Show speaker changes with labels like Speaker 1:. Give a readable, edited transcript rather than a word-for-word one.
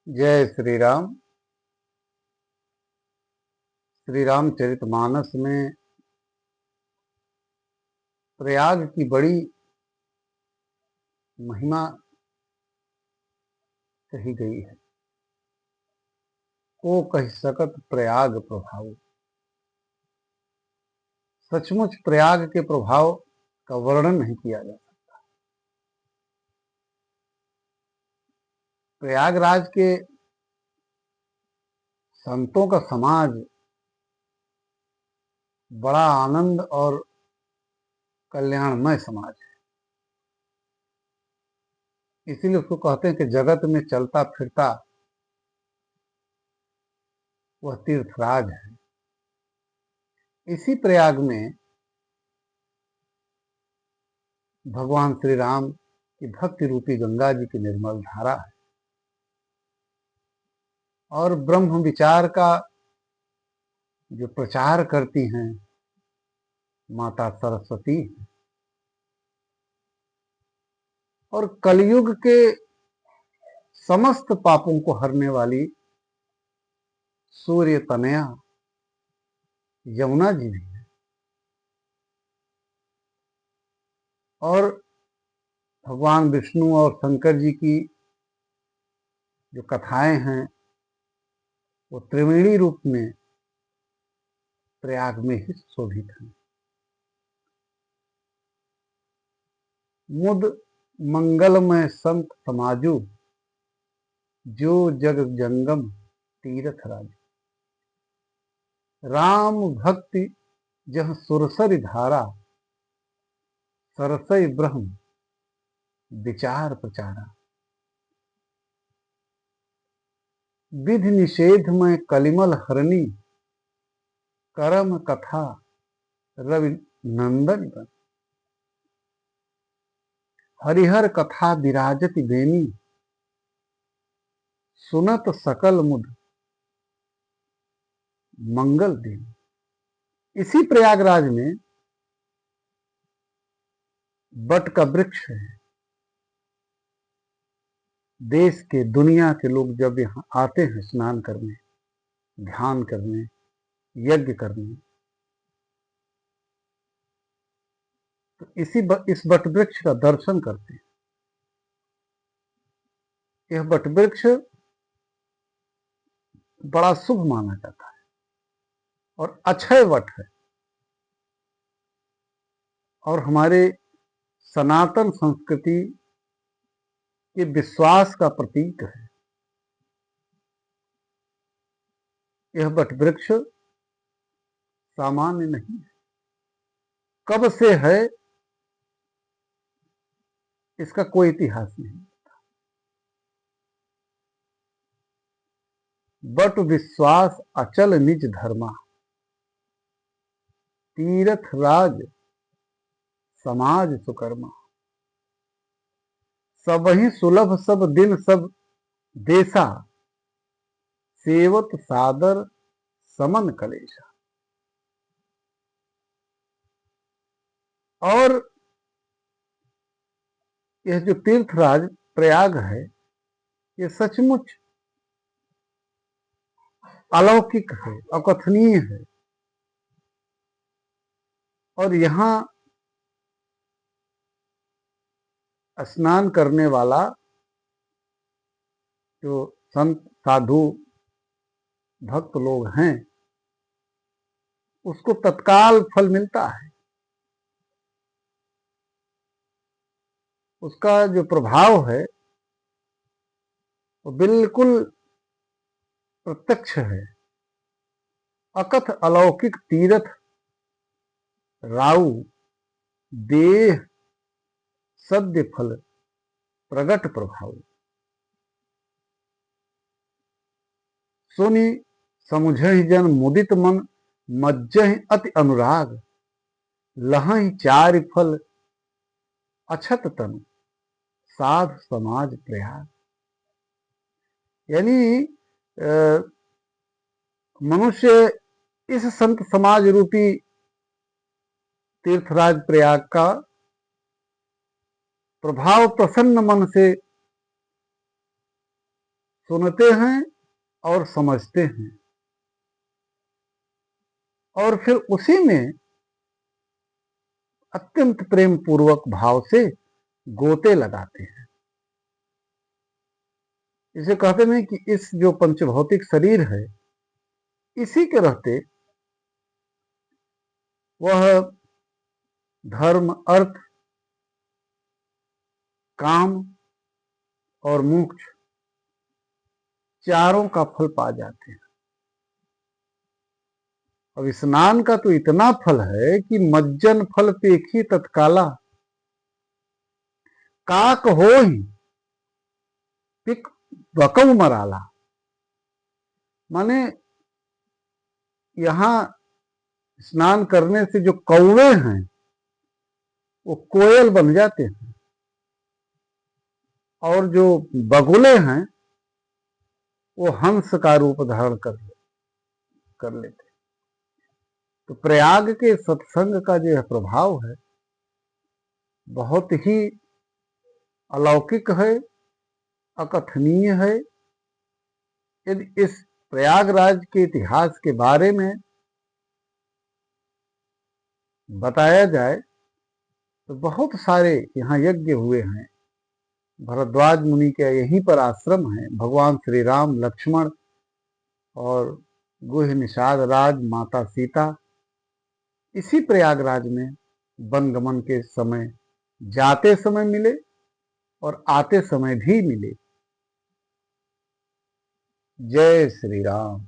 Speaker 1: जय श्री राम। श्री रामचरितमानस में प्रयाग की बड़ी महिमा कही गई है। को कह सकत प्रयाग प्रभाव। सचमुच प्रयाग के प्रभाव का वर्णन नहीं किया जा सकता। प्रयागराज के संतों का समाज बड़ा आनंद और कल्याणमय समाज है। इसीलिए उसको कहते हैं कि जगत में चलता फिरता वह तीर्थराज है। इसी प्रयाग में भगवान श्री राम की भक्ति रूपी गंगा जी की निर्मल धारा है और ब्रह्म विचार का जो प्रचार करती हैं माता सरस्वती है। और कलयुग के समस्त पापों को हरने वाली सूर्य तनया यमुना जी भी है। और भगवान विष्णु और शंकर जी की जो कथाएं हैं वो त्रिवेणी रूप में प्रयाग में ही शोभित हैं। मुद मंगलमय संत समाजु जो जग जंगम तीरथ राज। राम भक्ति जह सुरसरि धारा सरसई ब्रह्म विचार प्रचारा। विधि निषेध में कलिमल हरणी करम कथा रवि नंदन बन। हरिहर कथा विराजति बेनी सुनत सकल मुद मंगल दिन। इसी प्रयागराज में बट का वृक्ष है। देश के दुनिया के लोग जब यहाँ आते हैं स्नान करने, ध्यान करने, यज्ञ करने, तो इस बट वृक्ष का दर्शन करते हैं। यह बट वृक्ष बड़ा शुभ माना जाता है और अक्षय वट है और हमारे सनातन संस्कृति के विश्वास का प्रतीक है। यह बट वृक्ष सामान्य नहीं है। कब से है इसका कोई इतिहास नहीं। बट विश्वास अचल निज धर्मा तीरथ राज समाज सुकर्मा। सब ही सुलभ सब दिन सब देसा सेवत सादर समन कलेशा। और यह जो तीर्थराज प्रयाग है ये सचमुच अलौकिक है, अकथनीय है। और यहाँ स्नान करने वाला जो संत साधु भक्त लोग हैं उसको तत्काल फल मिलता है। उसका जो प्रभाव है वो बिल्कुल प्रत्यक्ष है। अकथ अलौकिक तीर्थ राउ देह सद्य फल प्रगट प्रभाव। सुनि समुझहि जन मुदित मन मज्जहि अति अनुराग। लहहि चारि फल अछत तनु साध समाज प्रयाग। यानी मनुष्य इस संत समाज रूपी तीर्थराज प्रयाग का प्रभाव प्रसन्न मन से सुनते हैं और समझते हैं और फिर उसी में अत्यंत प्रेम पूर्वक भाव से गोते लगाते हैं। इसे कहते हैं कि इस जो पंचभौतिक शरीर है, इसी के रहते वह धर्म, अर्थ, काम और मोक्ष चारों का फल पा जाते हैं। अब स्नान का तो इतना फल है कि मज्जन फल पेखी तत्काला, काक हो ही पिक बकऊ मराला। माने यहां स्नान करने से जो कौवे हैं वो कोयल बन जाते हैं और जो बगुले हैं वो हंस का रूप धारण कर लेते। तो प्रयाग के सत्संग का जो प्रभाव है बहुत ही अलौकिक है, अकथनीय है। यदि इस प्रयागराज के इतिहास के बारे में बताया जाए तो बहुत सारे यहाँ यज्ञ हुए हैं। भरद्वाज मुनि का यहीं पर आश्रम है। भगवान श्री राम, लक्ष्मण और गुह निषाद राज माता सीता इसी प्रयागराज में वनगमन के समय, जाते समय मिले और आते समय भी मिले। जय श्री राम।